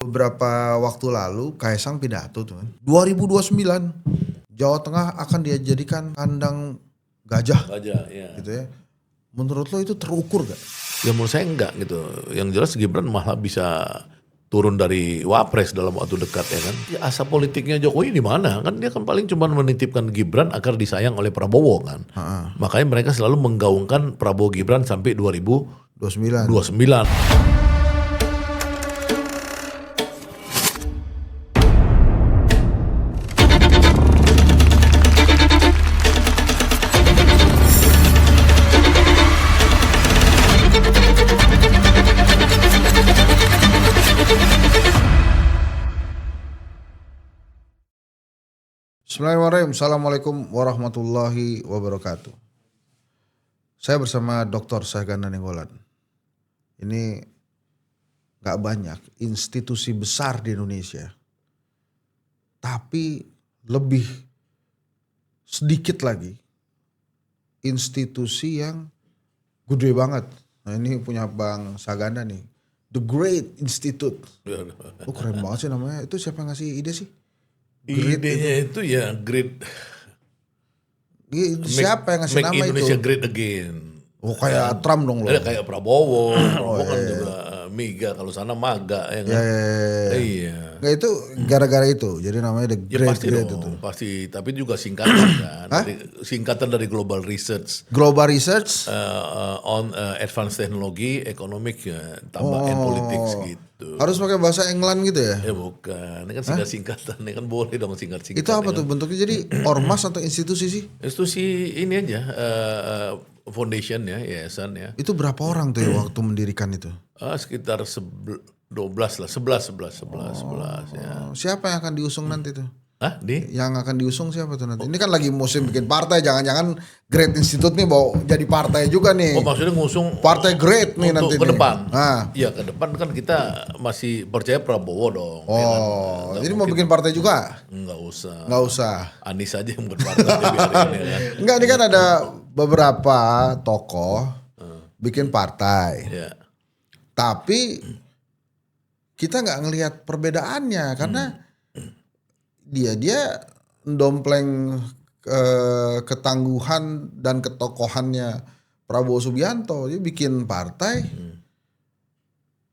Beberapa waktu lalu Kaisang pidato tuh kan. 2029 Jawa Tengah akan dijadikan kandang gajah Aja, ya. gitu ya. Menurut lo itu terukur gak? Ya menurut saya enggak gitu. Yang jelas Gibran malah bisa turun dari wapres dalam waktu dekat ya kan. Ya, asa politiknya Jokowi di mana? Kan dia kan paling cuma menitipkan Gibran agar disayang oleh Prabowo kan. Makanya mereka selalu menggaungkan Prabowo Gibran sampai 2029. 29. Bismillahirrahmanirrahim. Assalamualaikum warahmatullahi wabarakatuh. Saya bersama Dr. Sahganda Nenggolan. Ini gak banyak institusi besar di Indonesia. Tapi lebih sedikit lagi institusi yang gede banget. Nah ini punya Bang Sahganda nih. The Great Institute. Oh keren banget sih namanya. Itu siapa yang ngasih ide sih? Idenya itu ya great. Siapa yang ngasih Make nama Indonesia itu? great again. Oh kayak Trump dong lo. Ada kayak Prabowo, Prabowo kan juga Miga, kalau sana Maga ya kan. Iya. Nggak itu gara-gara itu. Jadi namanya The Ya Great pasti Great dong, itu. pasti. Tapi juga singkatan kan, singkatan dari Global Research Global Research. on Advanced Technology, Economic, tambah and Politics gitu. Harus pakai bahasa England gitu ya? Ya bukan, ini kan singkat-singkatan, ini kan boleh dong singkat-singkat. Itu apa tuh bentuknya? Jadi ormas atau institusi sih? Itu sih ini aja, foundation ya, yayasan ya. Itu berapa orang tuh ya waktu mendirikan itu? Sekitar 12 lah, 11 ya. Siapa yang akan diusung nanti tuh? Hah, Yang akan diusung siapa tuh nanti? Ini kan lagi musim bikin partai, jangan-jangan Great Institute nih mau jadi partai juga nih. Oh maksudnya ngusung Partai Great nih untuk nanti ke nih. depan. Nah. Iya ke depan kan kita masih percaya Prabowo dong. Oh, ya kan? jadi mau bikin partai juga? Nggak usah. Nggak usah. Anies aja yang berpartai biarin ya kan. Enggak, ini kan ada beberapa tokoh bikin partai. Ya. Tapi kita nggak ngelihat perbedaannya karena dia ndompleng ketangguhan dan ketokohannya Prabowo Subianto. Dia bikin partai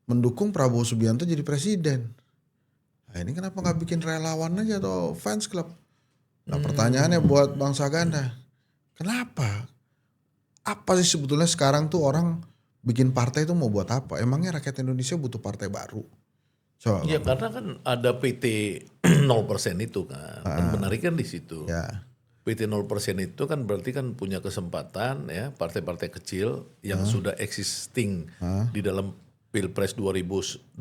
mendukung Prabowo Subianto jadi presiden. Nah, ini kenapa nggak bikin relawan aja atau fans club? Nah pertanyaannya buat Bang Sahganda, kenapa? Apa sih sebetulnya sekarang tuh orang bikin partai itu mau buat apa? Emangnya rakyat Indonesia butuh partai baru? Coba. Ya karena kan ada PT 0% itu kan. Kan menarik kan di situ. Ya. PT 0% itu kan berarti kan punya kesempatan ya partai-partai kecil yang sudah existing di dalam Pilpres 2024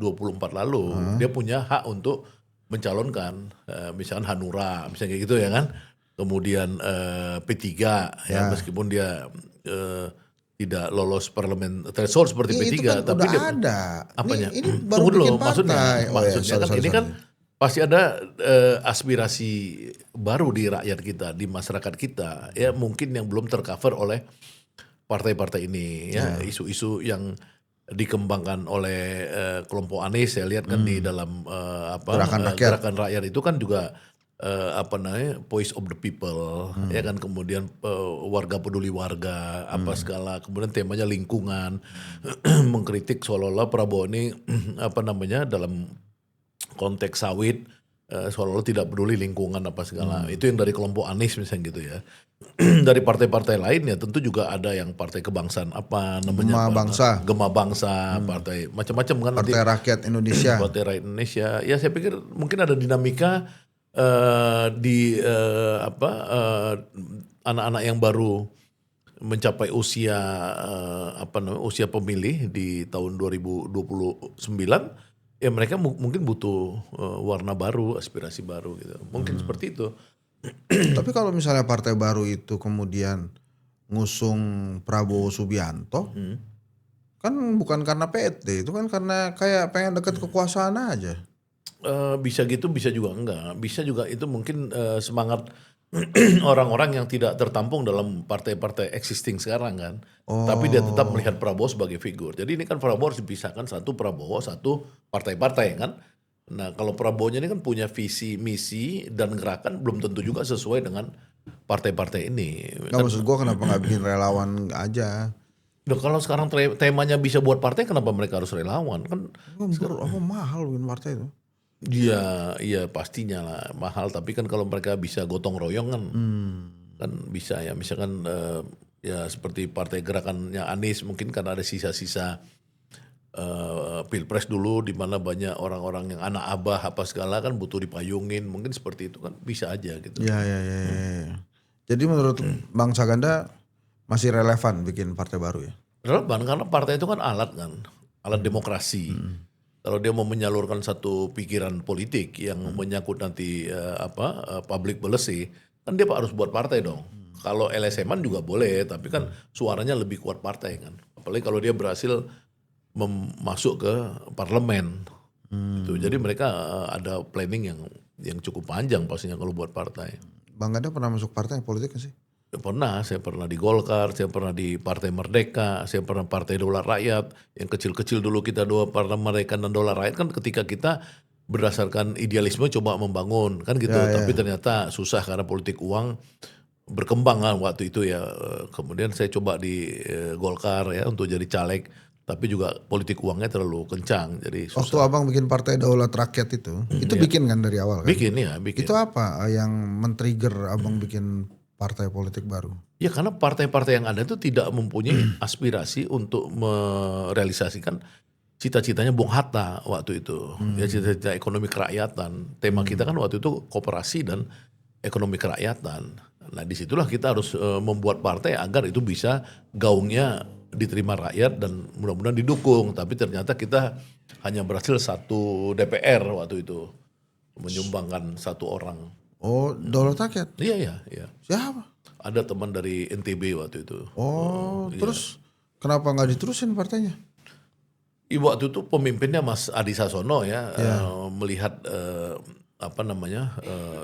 lalu. Dia punya hak untuk mencalonkan misalkan Hanura misalnya kayak gitu ya kan. Kemudian P3 ya meskipun dia tidak lolos parlemen threshold seperti P3 Itu kan tapi udah dia ada. apanya? Ini baru Tunggu dulu, bikin partai. maksudnya kan ini kan pasti ada aspirasi baru di rakyat kita, di masyarakat kita ya mungkin yang belum tercover oleh partai-partai ini ya isu-isu yang dikembangkan oleh kelompok Anies saya lihat kan di dalam gerakan rakyat itu kan juga voice of the people ya kan kemudian warga peduli warga apa segala kemudian temanya lingkungan mengkritik seolah-olah Prabowo ini dalam konteks sawit seolah-olah tidak peduli lingkungan apa segala itu yang dari kelompok Anies misalnya gitu ya. Dari partai-partai lain ya tentu juga ada yang partai kebangsaan Gema Bangsa partai macam-macam kan Partai Rakyat Indonesia. Partai Rakyat Indonesia ya saya pikir mungkin ada dinamika di anak-anak yang baru mencapai usia usia pemilih di tahun 2029 ya mereka mungkin butuh warna baru, aspirasi baru gitu. Mungkin seperti itu. Tapi kalau misalnya partai baru itu kemudian ngusung Prabowo Subianto kan bukan karena PT, itu kan karena kayak pengen deket kekuasaan aja. Bisa gitu, bisa juga enggak. Bisa juga itu mungkin semangat orang-orang yang tidak tertampung dalam partai-partai existing sekarang kan. Tapi dia tetap melihat Prabowo sebagai figur. Jadi ini kan Prabowo harus dipisahkan satu Prabowo, satu partai-partai kan. Nah kalau Prabowo-nya ini kan punya visi, misi dan gerakan belum tentu juga sesuai dengan partai-partai ini. Nggak, maksud gue kenapa nggak bikin relawan aja? Loh, kalau sekarang temanya bisa buat partai, kenapa mereka harus relawan? Kan Apa mahal bikin partai itu? iya pastinya lah mahal. Tapi kan kalau mereka bisa gotong royong kan bisa ya. Misalkan ya seperti partai gerakannya Anies mungkin karena ada sisa-sisa pilpres dulu di mana banyak orang-orang yang anak abah apa segala kan butuh dipayungin, mungkin seperti itu kan bisa aja gitu. Ya. Jadi menurut Bang Saganda masih relevan bikin partai baru ya? Relevan karena partai itu kan alat demokrasi. Kalau dia mau menyalurkan satu pikiran politik yang menyangkut nanti public policy, kan dia harus buat partai dong. Kalau LSM-an juga boleh, tapi kan suaranya lebih kuat partai kan. Apalagi kalau dia berhasil masuk ke parlemen. Gitu. Jadi mereka ada planning yang cukup panjang pastinya kalau buat partai. Bang Ganda pernah masuk partai politik gak sih? Saya pernah di Golkar, saya pernah di Partai Merdeka, saya pernah Partai Daulat Rakyat. Yang kecil-kecil dulu kita dua Partai Merdeka dan Daulat Rakyat kan ketika kita berdasarkan idealisme coba membangun kan gitu. Tapi ternyata susah karena politik uang berkembang kan waktu itu ya. Kemudian saya coba di Golkar ya untuk jadi caleg. Tapi juga politik uangnya terlalu kencang, jadi susah. Waktu abang bikin Partai Daulat Rakyat itu bikin kan dari awal kan? Bikin. Itu apa yang men-trigger abang bikin partai politik baru? Ya karena partai-partai yang ada itu tidak mempunyai aspirasi untuk merealisasikan cita-citanya Bung Hatta waktu itu. Ya cita-cita ekonomi kerakyatan. Tema kita kan waktu itu koperasi dan ekonomi kerakyatan. Nah disitulah kita harus membuat partai agar itu bisa gaungnya diterima rakyat dan mudah-mudahan didukung. Tapi ternyata kita hanya berhasil satu DPR waktu itu. Menyumbangkan satu orang. Oh, Daulat Rakyat? Iya. Siapa? Ada teman dari NTB waktu itu. Oh, terus kenapa nggak diterusin partainya? Waktu itu pemimpinnya Mas Adi Sasono ya, melihat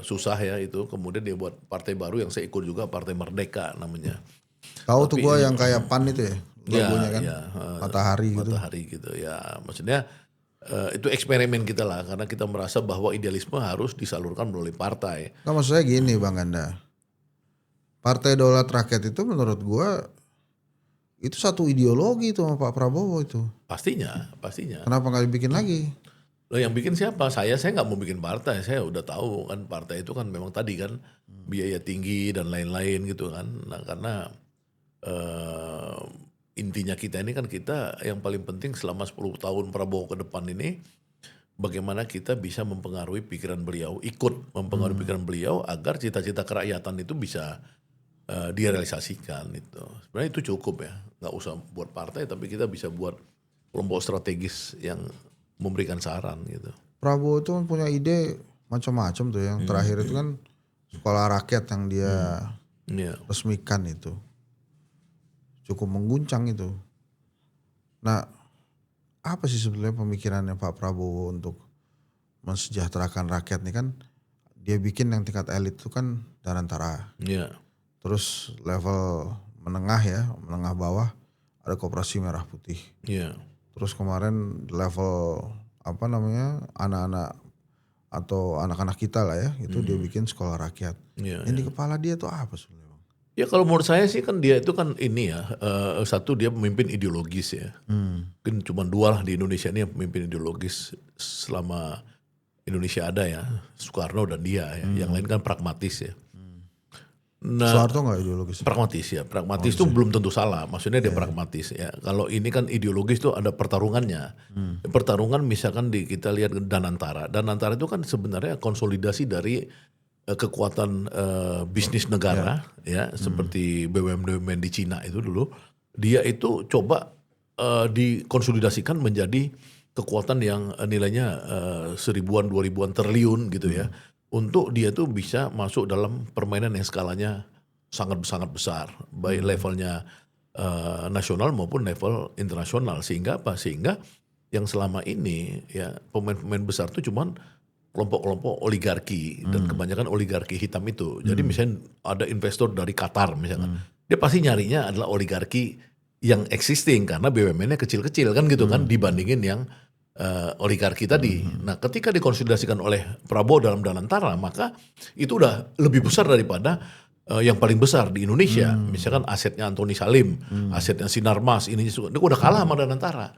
susah ya itu. Kemudian dia buat partai baru yang saya ikut juga, Partai Merdeka namanya. Tahu tuh gue yang kayak PAN itu ya? Logonya kan? Matahari gitu. Matahari gitu ya. Maksudnya itu eksperimen kita lah. Karena kita merasa bahwa idealisme harus disalurkan melalui partai. Nah, maksud saya gini Bang Ganda. Partai Daulat Rakyat itu menurut gue itu satu ideologi itu sama Pak Prabowo itu. Pastinya. Kenapa nggak dibikin lagi? Loh yang bikin siapa? Saya nggak mau bikin partai. Saya udah tahu kan partai itu kan memang tadi kan biaya tinggi dan lain-lain gitu kan. Nah karena intinya kita ini kan kita yang paling penting selama 10 tahun Prabowo ke depan ini bagaimana kita bisa mempengaruhi pikiran beliau, ikut mempengaruhi pikiran beliau agar cita-cita kerakyatan itu bisa direalisasikan itu. Sebenarnya itu cukup ya, nggak usah buat partai tapi kita bisa buat kelompok strategis yang memberikan saran gitu. Prabowo itu punya ide macam-macam tuh, yang terakhir itu kan sekolah rakyat yang dia resmikan itu. Cukup mengguncang itu. Nah, apa sih sebenarnya pemikirannya Pak Prabowo untuk mensejahterakan rakyat nih kan? Dia bikin yang tingkat elit itu kan Danantara. Terus level menengah ya, menengah bawah ada Koperasi Merah Putih. Terus kemarin level anak-anak atau anak-anak kita lah ya, itu dia bikin sekolah rakyat. Yang di kepala dia tuh apa sebenarnya? Ya kalau menurut saya sih kan dia itu kan ini ya, satu dia pemimpin ideologis ya. Mungkin cuma dua lah di Indonesia ini yang pemimpin ideologis selama Indonesia ada ya, Soekarno dan dia ya. Yang lain kan pragmatis ya. Nah, Soeharto nggak ideologis? Pragmatis ya, pragmatis itu belum tentu salah, maksudnya dia pragmatis ya. Kalau ini kan ideologis tuh ada pertarungannya. Pertarungan misalkan kita lihat Danantara itu kan sebenarnya konsolidasi dari kekuatan bisnis negara ya, seperti BUMN di Cina itu dulu. Dia itu coba dikonsolidasikan menjadi kekuatan yang nilainya 1000-an 2000-an triliun gitu ya. Untuk dia tuh bisa masuk dalam permainan yang skalanya sangat besar, baik levelnya nasional maupun level internasional. Sehingga apa? Sehingga yang selama ini ya pemain-pemain besar tuh cuman kelompok-kelompok oligarki dan kebanyakan oligarki hitam itu. Jadi misalnya ada investor dari Qatar misalkan, dia pasti nyarinya adalah oligarki yang existing karena BUMN-nya kecil-kecil kan gitu kan, dibandingin yang oligarki tadi. Nah, ketika dikonsolidasikan oleh Prabowo dalam Danantara, maka itu udah lebih besar daripada yang paling besar di Indonesia. Misalkan asetnya Antoni Salim, asetnya Sinarmas, ini udah kalah sama Danantara.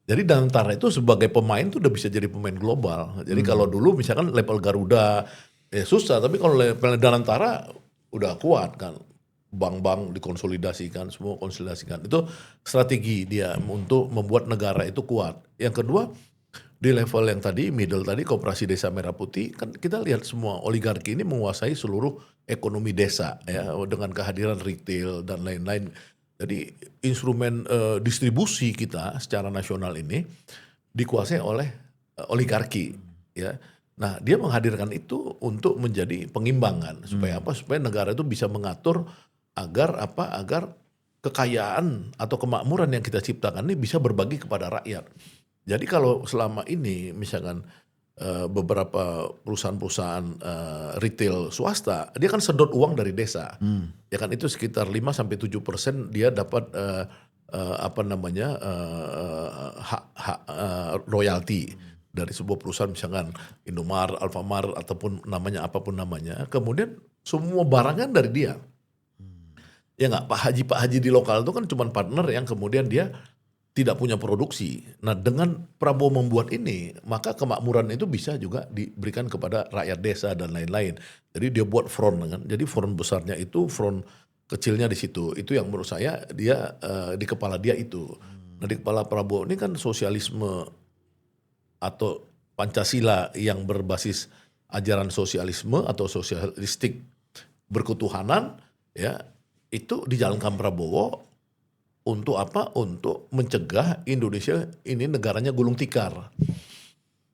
Jadi Danantara itu sebagai pemain tuh udah bisa jadi pemain global. Jadi kalau dulu misalkan level Garuda susah, tapi kalau level Danantara udah kuat kan. Bank-bank dikonsolidasikan, semua konsolidasikan. Itu strategi dia untuk membuat negara itu kuat. Yang kedua, di level yang tadi, middle tadi, Koperasi Desa Merah Putih, kan kita lihat semua oligarki ini menguasai seluruh ekonomi desa ya, dengan kehadiran retail dan lain-lain. Jadi instrumen distribusi kita secara nasional ini dikuasai oleh oligarki ya. Nah, dia menghadirkan itu untuk menjadi pengimbangan supaya apa? Supaya negara itu bisa mengatur agar kekayaan atau kemakmuran yang kita ciptakan ini bisa berbagi kepada rakyat. Jadi kalau selama ini misalkan beberapa perusahaan-perusahaan retail swasta, dia kan sedot uang dari desa. Ya kan itu sekitar 5-7% dia dapat hak royalti dari sebuah perusahaan, misalkan Indomaret, Alfamart ataupun namanya apapun namanya. Kemudian semua barang kan dari dia. Ya nggak, Pak Haji di lokal itu kan cuma partner yang kemudian dia tidak punya produksi. Nah, dengan Prabowo membuat ini, maka kemakmuran itu bisa juga diberikan kepada rakyat desa dan lain-lain. Jadi dia buat front kan. Jadi front besarnya itu, front kecilnya di situ. Itu yang menurut saya dia di kepala dia itu. Nah, di kepala Prabowo ini kan sosialisme atau Pancasila yang berbasis ajaran sosialisme atau sosialistik berketuhanan ya. Itu dijalankan Prabowo untuk apa? Untuk mencegah Indonesia ini negaranya gulung tikar.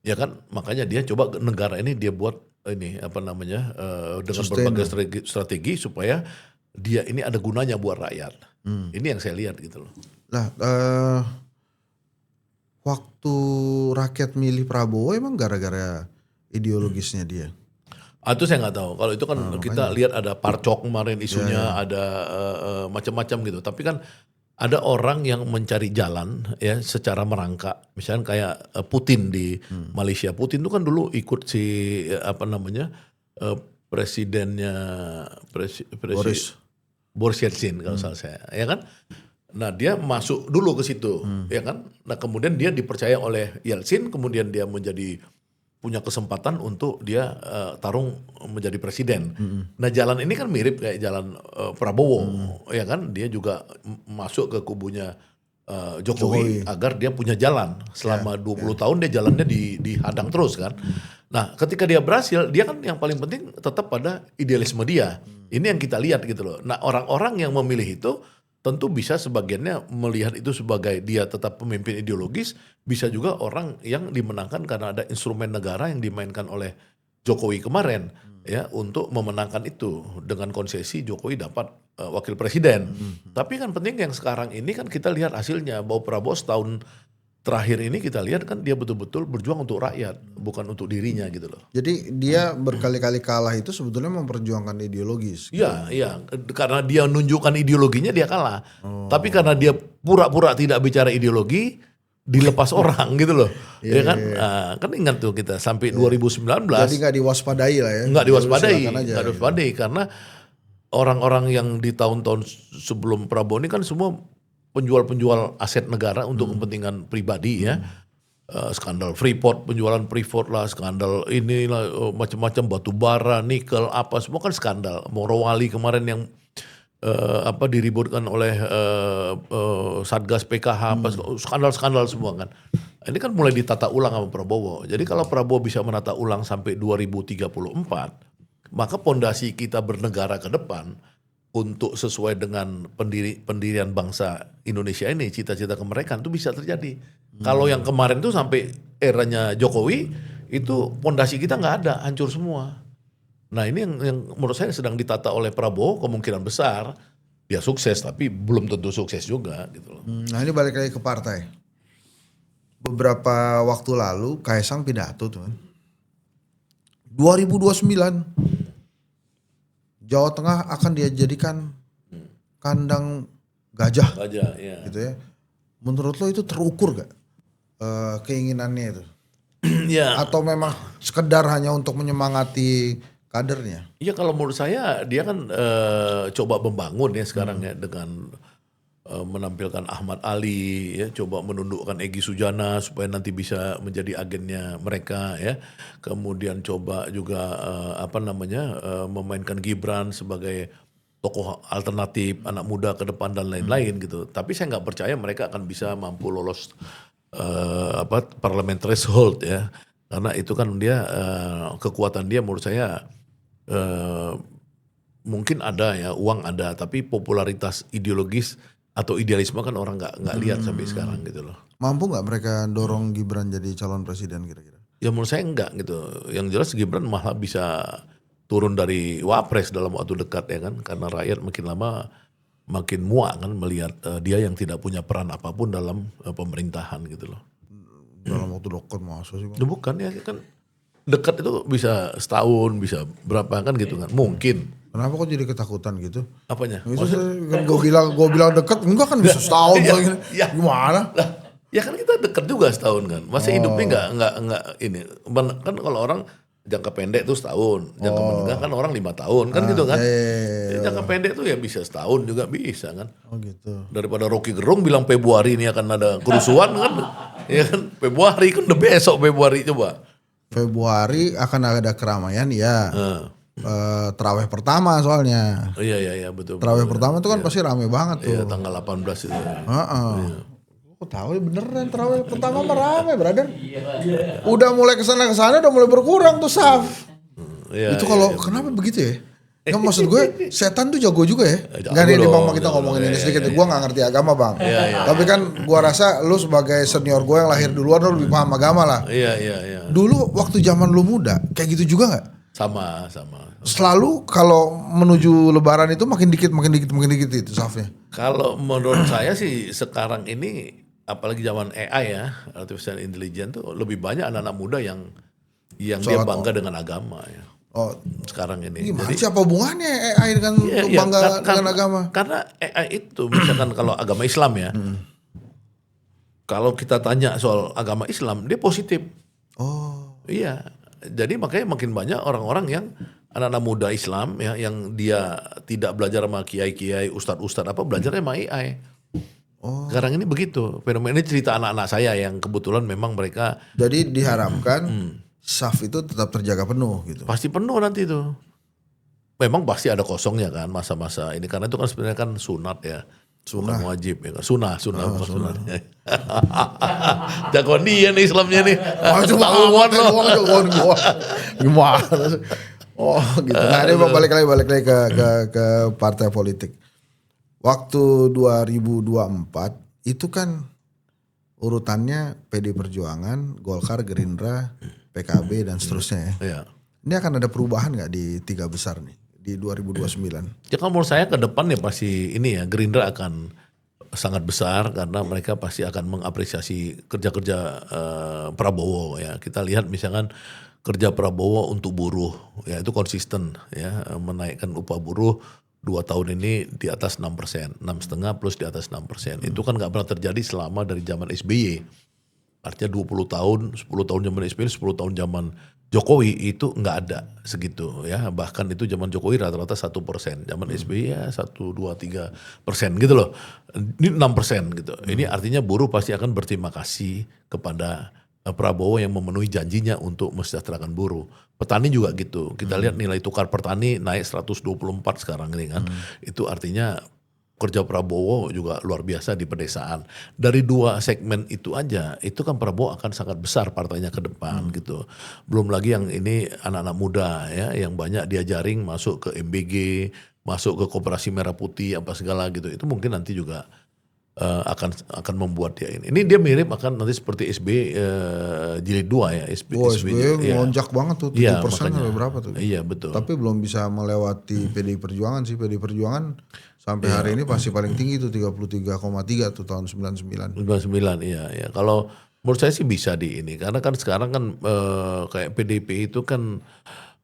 Ya kan? Makanya dia coba negara ini dia buat ini dengan berbagai strategi supaya dia ini ada gunanya buat rakyat. Ini yang saya lihat gitu loh. Lah, waktu rakyat milih Prabowo emang gara-gara ideologisnya dia? Itu saya nggak tahu. Kalau itu kan kita lihat ada Parcok kemarin isunya, ada macam-macam gitu. Tapi kan ada orang yang mencari jalan ya secara merangkak. Misalnya kayak Putin di Malaysia. Putin itu kan dulu ikut presidennya Boris Yeltsin kalau salah saya, ya kan? Nah, dia masuk dulu ke situ, ya kan? Nah, kemudian dia dipercaya oleh Yeltsin, kemudian dia punya kesempatan untuk dia tarung menjadi presiden. Nah, jalan ini kan mirip kayak jalan Prabowo, ya kan? Dia juga masuk ke kubunya Jokowi agar dia punya jalan. Selama 20 tahun dia jalannya dihadang terus kan. Nah, ketika dia berhasil, dia kan yang paling penting tetap pada idealisme dia. Ini yang kita lihat gitu loh. Nah, orang-orang yang memilih itu tentu bisa sebagiannya melihat itu sebagai dia tetap pemimpin ideologis, bisa juga orang yang dimenangkan karena ada instrumen negara yang dimainkan oleh Jokowi kemarin ya untuk memenangkan itu dengan konsesi Jokowi dapat wakil presiden. Tapi kan penting yang sekarang ini kan kita lihat hasilnya bahwa Prabowo setahun terakhir ini kita lihat kan dia betul-betul berjuang untuk rakyat, bukan untuk dirinya gitu loh. Jadi dia berkali-kali kalah itu sebetulnya memperjuangkan ideologis. Iya, iya. Karena dia menunjukkan ideologinya dia kalah. Tapi karena dia pura-pura tidak bicara ideologi, dilepas orang gitu loh. Ya kan? Kan ingat tuh kita sampai 2019. Jadi nggak diwaspadai lah ya. Nggak diwaspadai karena orang-orang yang di tahun-tahun sebelum Prabowo ini kan semua penjual-penjual aset negara untuk kepentingan pribadi ya. Skandal Freeport, penjualan Freeport lah, skandal inilah macam-macam batu bara, nikel, apa semua kan skandal. Morowali kemarin yang diributkan oleh Satgas PKH, skandal-skandal semua kan. Ini kan mulai ditata ulang sama Prabowo. Jadi kalau Prabowo bisa menata ulang sampai 2034, maka pondasi kita bernegara ke depan untuk sesuai dengan pendirian bangsa Indonesia ini, cita-cita kemerdekaan itu bisa terjadi. Kalau yang kemarin tuh sampai eranya Jokowi, itu pondasi kita nggak ada, hancur semua. Nah ini yang menurut saya sedang ditata oleh Prabowo, kemungkinan besar dia sukses, tapi belum tentu sukses juga gitu loh. Nah ini balik lagi ke partai. Beberapa waktu lalu Kaisang pidato tuh kan. 2029 Jawa Tengah akan dia jadikan kandang gajah Gajah, ya. gitu ya. Menurut lo itu terukur gak? keinginannya itu? Ya, Atau memang sekedar hanya untuk menyemangati kadernya? ya kalau menurut saya dia kan coba membangun ya sekarang ya dengan menampilkan Ahmad Ali ya, coba menundukkan Egy Sujana supaya nanti bisa menjadi agennya mereka ya. Kemudian coba juga memainkan Gibran sebagai tokoh alternatif anak muda ke depan dan lain-lain gitu. Tapi saya nggak percaya mereka akan bisa mampu lolos parliament threshold ya. Karena itu kan dia kekuatan dia menurut saya eh, mungkin ada ya, uang ada, tapi popularitas ideologis atau idealisme kan orang nggak lihat sampai sekarang gitu loh. Mampu nggak mereka dorong Gibran jadi calon presiden kira-kira? Ya menurut saya enggak gitu. Yang jelas Gibran malah bisa turun dari wapres dalam waktu dekat ya kan, karena rakyat makin lama makin muak kan melihat dia yang tidak punya peran apapun dalam pemerintahan gitu loh. Dalam waktu dekat masa sih Bang? Ya bukan ya kan, dekat itu bisa setahun, bisa berapa kan gitu kan, mungkin. Kenapa kok jadi ketakutan gitu? Apanya? Itu kan gue bilang deket, enggak kan bisa setahun lagi. Ya. Gimana? Lah, ya kan kita dekat juga setahun kan. Masa hidupnya nggak ini. Kan kalau orang jangka pendek tuh setahun, jangka menengah kan orang 5 tahun kan gitu kan. Iya. Jangka pendek tuh ya bisa setahun juga bisa kan. Oh gitu. Daripada Rocky Gerung bilang Februari ini akan ada kerusuhan kan. Ya kan Februari kan udah besok Februari coba. Februari akan ada keramaian ya. Terawih pertama soalnya. Iya betul. Terawih pertama itu kan pasti rame banget tuh. Iya tanggal 18 itu. Kok tahu ya beneran terawih pertama mah rame, brother. Udah mulai kesana udah mulai berkurang tuh saf. Iya, Itu kalau kenapa begitu ya? Nggak, maksud gue setan tuh jago juga ya. Jago Gak nih dong, Bang, kita jago ngomongin dong, ini iya, sedikit. iya. Gue gak ngerti agama Bang. Tapi kan gue rasa lu sebagai senior gue yang lahir duluan lu lebih paham agama lah. Iya. Dulu waktu zaman lu muda kayak gitu juga gak? Sama. Selalu kalau menuju lebaran itu makin dikit itu safnya. Kalau menurut saya sih sekarang ini apalagi zaman AI ya, artificial intelligence tuh lebih banyak anak-anak muda yang dia bangga dengan agama ya. Oh, Sekarang ini. gimana sih apa hubungannya AI dengan bangga dengan agama? Karena AI itu misalkan kalau agama Islam ya. Kalau kita tanya soal agama Islam, dia positif. Oh, Iya. Jadi makanya makin banyak orang-orang yang anak-anak muda Islam ya yang dia tidak belajar sama kiai-kiai, ustadz-ustadz belajarnya sama AI. Sekarang ini begitu. Fenomena ini cerita anak-anak saya yang kebetulan memang mereka jadi diharapkan saf itu tetap terjaga penuh gitu. pasti penuh nanti itu. Memang pasti ada kosongnya kan masa-masa ini karena itu kan sebenarnya kan sunat ya. Bukan wajib ya kan. Sunah. Jagoan dia nih Islamnya nih. Tahuan loh. Gimana sih? Oh gitu. Nah ini balik lagi ke partai politik. Waktu 2024 itu kan urutannya PD Perjuangan, Golkar, Gerindra, PKB dan seterusnya ya. Iya. Ini akan ada perubahan nggak di tiga besar nih di 2029? Ya kalau menurut saya ke depan ya pasti ini ya Gerindra akan sangat besar karena mereka pasti akan mengapresiasi kerja-kerja Prabowo ya. Kita lihat misalkan kerja Prabowo untuk buruh ya itu konsisten ya menaikkan upah buruh 2 tahun ini di atas 6%, 6,5 plus di atas 6%. Itu kan nggak pernah terjadi selama dari zaman SBY. Artinya 20 tahun, 10 tahun zaman SBY, 10 tahun zaman Jokowi itu nggak ada segitu ya. Bahkan itu zaman Jokowi rata-rata 1%. Zaman SBY ya 1, 2, 3% gitu loh. Ini 6% gitu. Ini artinya buruh pasti akan berterima kasih kepada Prabowo yang memenuhi janjinya untuk mesejahterakan buruh. Petani juga gitu. Kita lihat nilai tukar petani naik 124 sekarang ini kan. Itu artinya kerja Prabowo juga luar biasa di pedesaan. Dari 2 segmen itu aja, itu kan Prabowo akan sangat besar partainya ke depan gitu. Belum lagi yang ini anak-anak muda ya, yang banyak diajaring masuk ke MBG, masuk ke Koperasi Merah Putih apa segala gitu. Itu mungkin nanti juga akan membuat dia ini. Ini dia mirip akan nanti seperti SBY jilid 2 ya. SBY melonjak banget tuh 7% atau berapa tuh. Iya betul. Tapi belum bisa melewati PDI Perjuangan sih. PDI Perjuangan sampai hari ini pasti paling tinggi tuh 33,3 tuh tahun 99. 99 iya. Kalau menurut saya sih bisa di ini. Karena kan sekarang kan kayak PDIP itu kan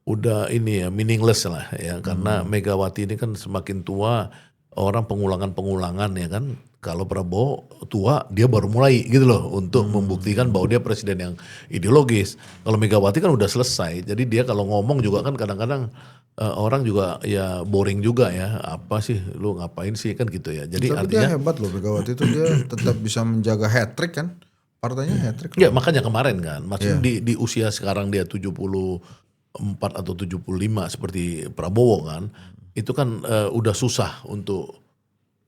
udah ini ya meaningless lah ya. Karena Megawati ini kan semakin tua orang pengulangan ya kan. Kalau Prabowo tua, dia baru mulai gitu loh untuk membuktikan bahwa dia presiden yang ideologis. Kalau Megawati kan udah selesai, jadi dia kalau ngomong juga kan kadang-kadang orang juga ya boring juga ya. Apa sih, lu ngapain sih kan gitu ya. Jadi Tapi dia artinya, hebat loh Megawati itu, dia tetap bisa menjaga hat-trick kan. Partainya hat-trick ya loh. makanya kemarin kan, maksudnya di usia sekarang dia 74 atau 75 seperti Prabowo kan, itu kan udah susah untuk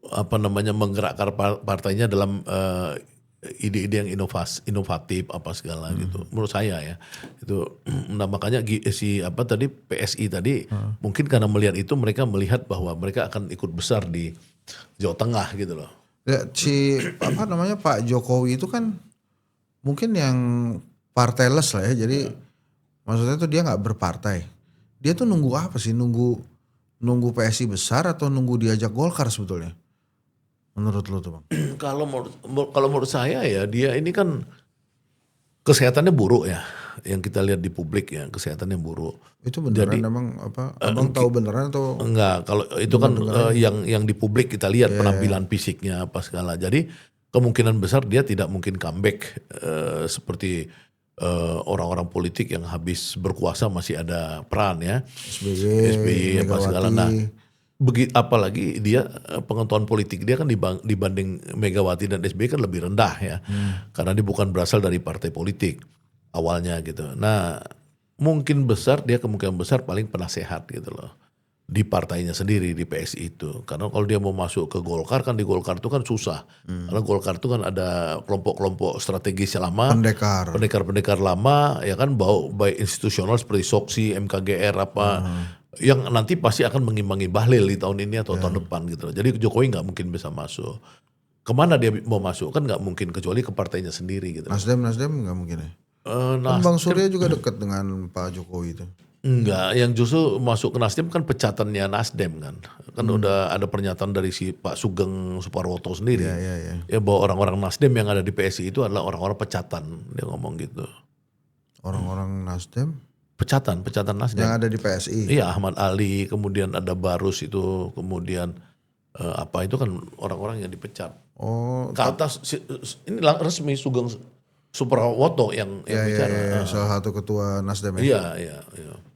apa namanya menggerakkan partainya dalam ide-ide yang inovatif apa segala gitu. Menurut saya ya itu. Nah makanya si apa tadi PSI tadi mungkin karena melihat itu mereka melihat bahwa mereka akan ikut besar di Jawa Tengah gitu loh. Ya, si apa namanya Pak Jokowi itu kan mungkin yang partailess lah ya. Jadi maksudnya tuh dia nggak berpartai. Dia tuh nunggu apa sih? Nunggu PSI besar atau nunggu diajak Golkar sebetulnya? Menurut lo tuh Bang? Kalau menurut saya ya dia ini kan kesehatannya buruk ya, yang kita lihat di publik ya kesehatannya buruk. Itu beneran emang apa? Abang tahu beneran atau? Enggak, kalau itu kan yang di publik kita lihat penampilan fisiknya apa segala. Jadi kemungkinan besar dia tidak mungkin comeback seperti orang-orang politik yang habis berkuasa masih ada peran ya. SBY apa segala. Nah, apalagi dia pengetahuan politik dia kan dibanding Megawati dan SBY kan lebih rendah ya. Karena dia bukan berasal dari partai politik awalnya gitu. Nah, kemungkinan besar paling penasehat gitu loh. Di partainya sendiri di PSI itu. Karena kalau dia mau masuk ke Golkar kan di Golkar itu kan susah. Karena Golkar itu kan ada kelompok-kelompok strategis yang lama, pendekar-pendekar lama ya kan baik institusional seperti Soksi, MKGR apa yang nanti pasti akan mengimbangi Bahlil di tahun ini atau tahun depan gitu. Jadi Jokowi nggak mungkin bisa masuk. Kemana dia mau masuk kan nggak mungkin kecuali ke partainya sendiri gitu. Nasdem nggak mungkin ya? Kan Bang Surya juga dekat dengan Pak Jokowi itu. Enggak, yang justru masuk ke Nasdem kan pecatannya Nasdem kan. Kan udah ada pernyataan dari si Pak Sugeng Suparwoto sendiri. Ya bahwa orang-orang Nasdem yang ada di PSI itu adalah orang-orang pecatan. Dia ngomong gitu. Orang-orang Nasdem? Pecatan Nasdem. Yang ada di PSI? Iya, Ahmad Ali, kemudian ada Barus itu, kemudian apa itu kan orang-orang yang dipecat. Oh. Ke atas, ini resmi Sugeng Suparwoto yang bicara. Salah satu ketua Nasdem ya? Iya.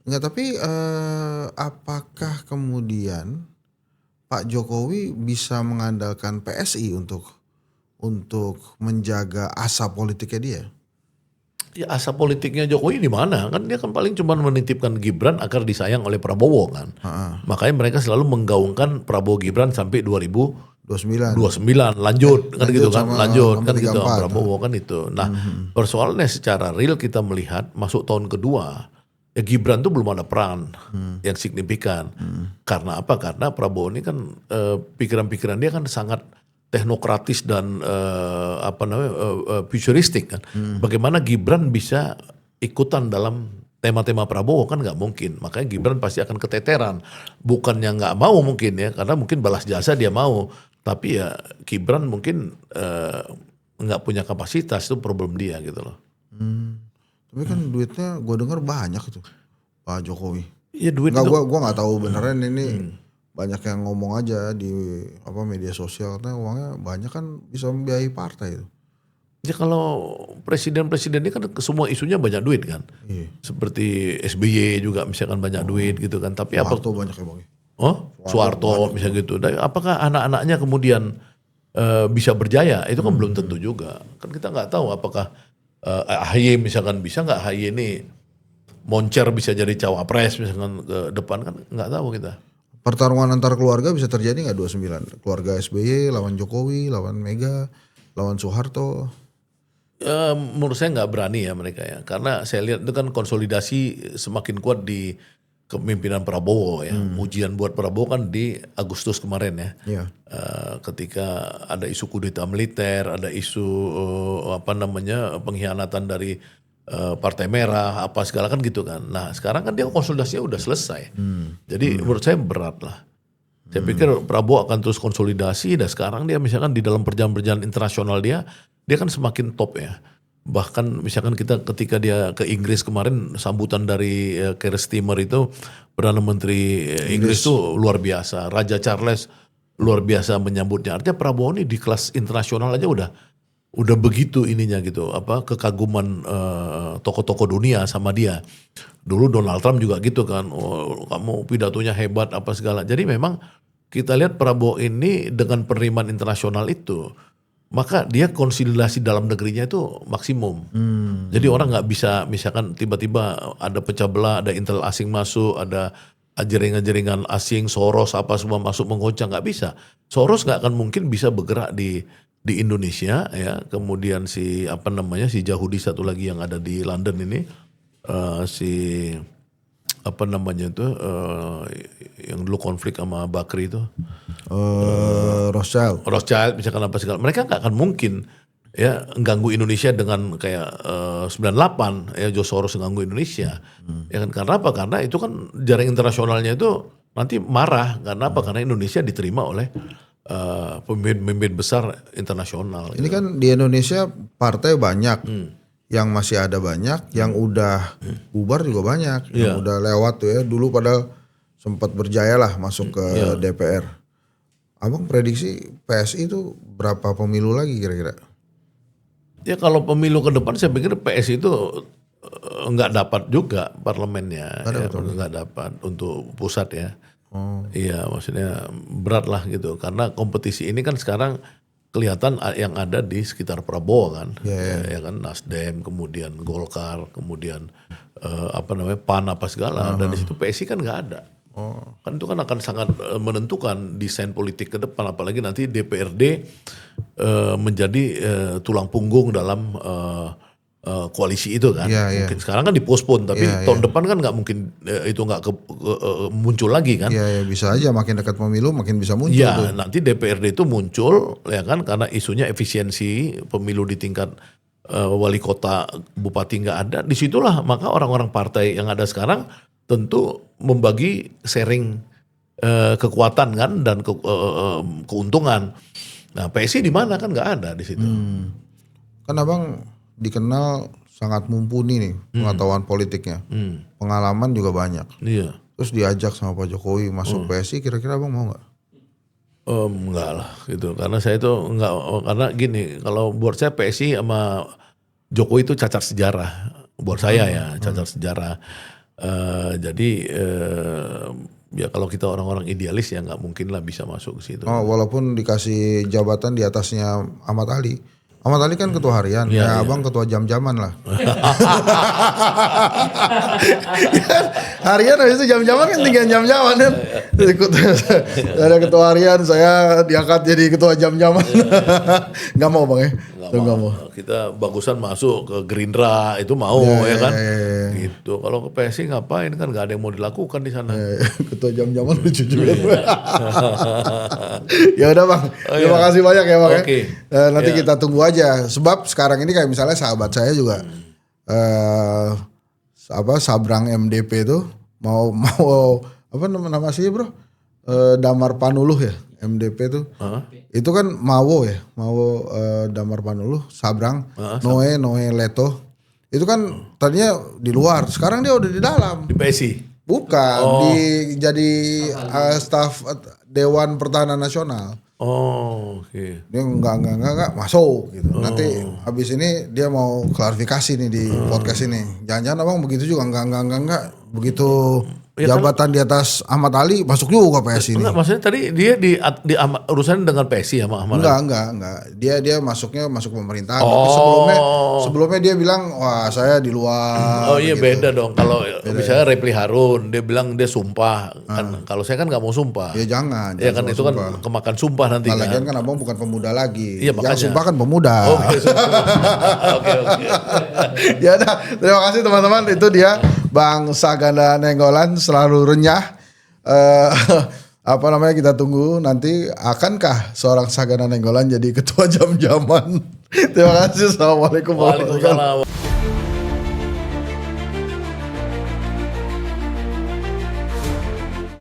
Enggak, tapi apakah kemudian Pak Jokowi bisa mengandalkan PSI untuk menjaga asa politiknya dia? Ya asa politiknya Jokowi di mana? Kan dia kan paling cuma menitipkan Gibran agar disayang oleh Prabowo kan. Makanya mereka selalu menggaungkan Prabowo Gibran sampai 2029 lanjut kan gitu kan. Lanjut kan gitu Prabowo kan itu. Nah, persoalannya secara real kita melihat masuk tahun kedua ya Gibran tuh belum ada peran yang signifikan. Karena apa? Karena Prabowo ini kan pikiran-pikiran dia kan sangat teknokratis dan futuristik kan. Bagaimana Gibran bisa ikutan dalam tema-tema Prabowo kan nggak mungkin. Makanya Gibran pasti akan keteteran. Bukannya nggak mau mungkin ya, karena mungkin balas jasa dia mau. Tapi ya Gibran mungkin nggak punya kapasitas, itu problem dia gitu loh. Tapi kan duitnya gue dengar banyak itu Pak Jokowi. Iya duit nggak, itu. gue nggak tahu beneran ini. Banyak yang ngomong aja di media sosial katanya uangnya banyak kan bisa membiayai partai itu. Ya kalau presiden-presiden ini kan semua isunya banyak duit kan. Seperti SBY juga misalkan banyak duit gitu kan. Tapi Soeharto banyak ya Bang. Soeharto misalnya gitu. Dan apakah anak-anaknya kemudian bisa berjaya? Itu kan belum tentu juga. Kan kita nggak tahu apakah AHY misalkan bisa nggak AHY ini moncer bisa jadi cawapres misalkan ke depan kan nggak tahu kita. Pertarungan antar keluarga bisa terjadi nggak 29? Keluarga SBY lawan Jokowi, lawan Mega, lawan Soeharto. Menurut saya nggak berani ya mereka ya. Karena saya lihat itu kan konsolidasi semakin kuat di kepemimpinan Prabowo ya. Ujian buat Prabowo kan di Agustus kemarin ya. Ketika ada isu kudeta militer, ada isu pengkhianatan dari Partai Merah apa segala kan gitu kan. Nah sekarang kan dia konsolidasinya udah selesai. Jadi menurut saya berat lah. Saya pikir Prabowo akan terus konsolidasi dan sekarang dia misalkan di dalam perjalanan internasional dia kan semakin top ya. Bahkan misalkan kita ketika dia ke Inggris kemarin sambutan dari Keir Starmer itu Perdana Menteri Inggris itu luar biasa. Raja Charles luar biasa menyambutnya. Artinya Prabowo ini di kelas internasional aja udah begitu ininya gitu, kekaguman tokoh-tokoh dunia sama dia. Dulu Donald Trump juga gitu kan, oh, kamu pidatonya hebat apa segala. Jadi memang kita lihat Prabowo ini dengan penerimaan internasional itu, maka dia konsolidasi dalam negerinya itu maksimum. Jadi orang nggak bisa misalkan tiba-tiba ada pecah belah, ada intel asing masuk, ada jaringan-jaringan asing, Soros apa semua masuk menggoncang, nggak bisa. Soros nggak akan mungkin bisa bergerak di Indonesia ya. Kemudian si Yahudi satu lagi yang ada di London ini, yang dulu konflik sama Bakri itu, Rothschild misalkan apa segala, mereka nggak akan mungkin ya ganggu Indonesia dengan kayak 98 ya George Soros ganggu Indonesia. Ya kan, karena apa? Karena itu kan jaring internasionalnya itu nanti marah. Karena apa? Karena Indonesia diterima oleh pemimpin besar internasional. Ini kan di Indonesia partai banyak, yang masih ada banyak, yang udah bubar juga banyak, yang udah lewat tuh ya. Dulu pada sempat berjaya lah masuk ke DPR. Abang prediksi PSI itu berapa pemilu lagi kira-kira? Ya kalau pemilu ke depan saya pikir PSI itu nggak dapat juga parlemennya, nggak dapat untuk pusat ya. Iya, maksudnya berat lah gitu, karena kompetisi ini kan sekarang kelihatan yang ada di sekitar Prabowo kan, ya kan, Nasdem, kemudian Golkar, kemudian PAN apa segala, dan di situ PSI kan nggak ada. Kan itu kan akan sangat menentukan desain politik ke depan, apalagi nanti DPRD menjadi tulang punggung dalam koalisi itu kan. Mungkin sekarang kan dipospon, tapi tahun depan kan nggak mungkin itu nggak muncul lagi kan. Iya, bisa aja makin dekat pemilu makin bisa muncul. Iya, nanti DPRD itu muncul ya kan, karena isunya efisiensi pemilu di tingkat wali kota, bupati nggak ada. Disitulah maka orang-orang partai yang ada sekarang tentu membagi sharing kekuatan kan dan keuntungan. Nah, PSI di mana kan nggak ada di situ. Kan abang dikenal sangat mumpuni nih pengetahuan politiknya, pengalaman juga banyak. Iya. Terus diajak sama Pak Jokowi masuk PSI, kira-kira abang mau nggak? Enggak lah gitu, karena saya itu enggak, karena gini, kalau buat saya PSI sama Jokowi itu cacat sejarah buat saya ya, cacat sejarah. Jadi ya kalau kita orang-orang idealis ya nggak mungkin lah bisa masuk ke situ. Walaupun dikasih jabatan di atasnya Ahmad Ali. Ahmad Ali kan ketua harian, ya abang ketua jam-jaman lah. Harian habis itu jam-jaman kan tinggal jam-jaman kan. Ada ketua harian, saya diangkat jadi ketua jam-jaman. Nggak mau bang ya? Nggak mau. Kita bagusan masuk ke Gerindra itu mau ya kan. Gitu. Kalau ke PSI ngapain, kan nggak ada yang mau dilakukan di sana. Ketua jam-jaman lucu juga. Ya udah bang, terima kasih banyak ya bang. Oke. Nanti kita tunggu aja, sebab sekarang ini kayak misalnya sahabat saya juga Sabrang MDP itu mau apa nama sih bro, Damar Panuluh ya MDP itu. Itu kan Mawo Damar Panuluh, Sabrang, Noe Leto itu kan tadinya di luar, sekarang dia udah di dalam. Di PSI? Bukan, jadi staf Dewan Pertahanan Nasional. Oke. Dia enggak masuk gitu. Nanti habis ini dia mau klarifikasi nih di podcast ini. Jangan-jangan abang begitu juga enggak begitu ya, jabatan di atas Ahmad Ali masuk juga PSI ini. Enggak, maksudnya tadi dia di urusan dengan PSI sama Ahmad Ali. Enggak. Dia masuk pemerintahan. Tapi sebelumnya dia bilang, wah saya di luar. Iya gitu. Beda dong. Kalau misalnya Repli Harun, dia bilang dia sumpah. Kan, kalau saya kan nggak mau sumpah. Ya jangan. Ya kan itu sumpah. Kan kemakan sumpah nanti. Lagian kan abang bukan pemuda lagi. Iya, yang sumpah kan pemuda. Oke. Ya udah, terima kasih teman-teman. Itu dia Bang Saganda Nainggolan, selalu renyah. Kita tunggu nanti akankah seorang Saganda Nainggolan jadi ketua jam-jaman. Terima kasih. Assalamualaikum warahmatullahi wabarakatuh.